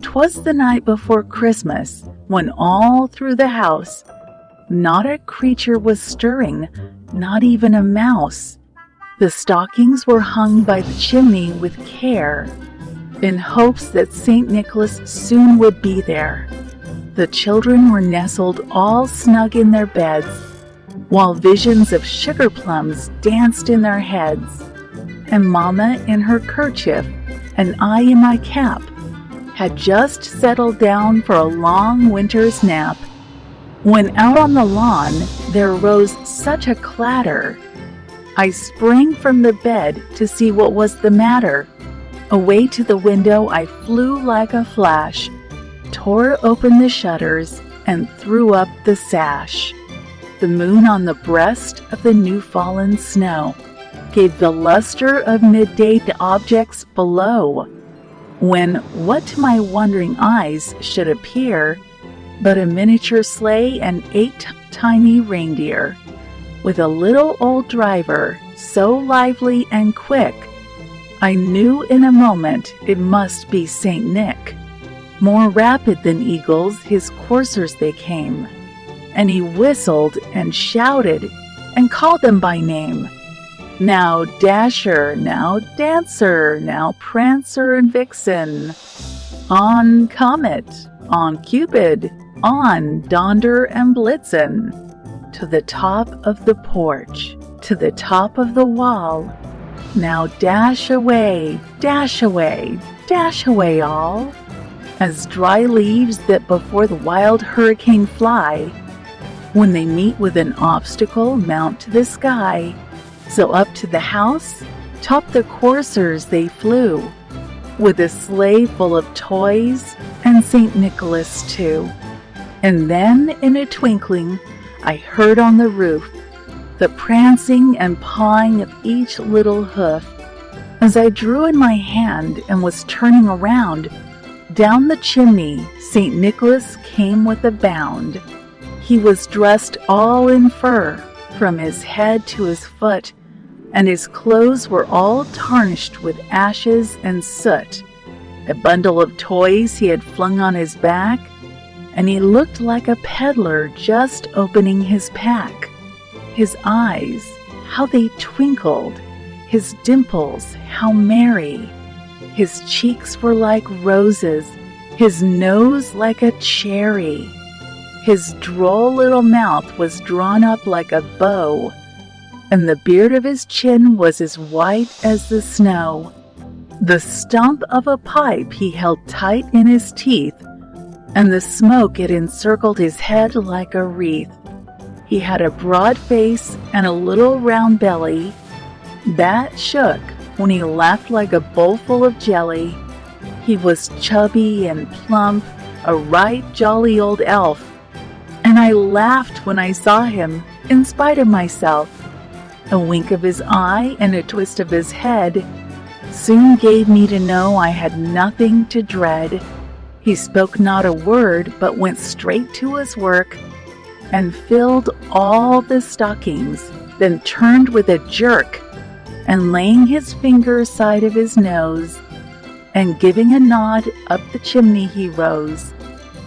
'Twas the night before Christmas, when all through the house not a creature was stirring, not even a mouse. The stockings were hung by the chimney with care, in hopes that St. Nicholas soon would be there. The children were nestled all snug in their beds, while visions of sugar plums danced in their heads, and Mama in her kerchief and I in my cap had just settled down for a long winter's nap, when out on the lawn there arose such a clatter. I sprang from the bed to see what was the matter. Away to the window I flew like a flash, tore open the shutters, and threw up the sash. The moon on the breast of the new-fallen snow gave the luster of midday to objects below, when what to my wondering eyes should appear but a miniature sleigh and 8 tiny reindeer, with a little old driver so lively and quick, I knew in a moment it must be St. Nick. More rapid than eagles his coursers they came, and he whistled and shouted and called them by name. Now Dasher, now Dancer, now Prancer and Vixen, on Comet, on Cupid, on Donder and Blitzen, to the top of the porch, to the top of the wall. Now dash away, dash away, dash away all, as dry leaves that before the wild hurricane fly, when they meet with an obstacle mount to the sky. So up to the house, top the coursers they flew, with a sleigh full of toys, and St. Nicholas too. And then in a twinkling I heard on the roof the prancing and pawing of each little hoof. As I drew in my hand and was turning around, down the chimney St. Nicholas came with a bound. He was dressed all in fur, from his head to his foot, and his clothes were all tarnished with ashes and soot. A bundle of toys he had flung on his back, and he looked like a peddler just opening his pack. His eyes, how they twinkled, his dimples, how merry. His cheeks were like roses, his nose like a cherry. His droll little mouth was drawn up like a bow, and the beard of his chin was as white as the snow. The stump of a pipe he held tight in his teeth, and the smoke it encircled his head like a wreath. He had a broad face and a little round belly that shook when he laughed like a bowlful of jelly. He was chubby and plump, a right jolly old elf, and I laughed when I saw him, in spite of myself. A wink of his eye and a twist of his head soon gave me to know I had nothing to dread. He spoke not a word, but went straight to his work, and filled all the stockings, then turned with a jerk, and laying his finger aside of his nose, and giving a nod, up the chimney he rose.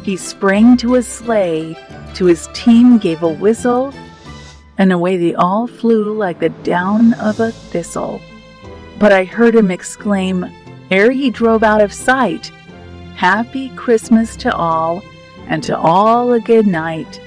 He sprang to his sleigh, to his team gave a whistle, and away they all flew like the down of a thistle. But I heard him exclaim, ere he drove out of sight, "Happy Christmas to all, and to all a good night."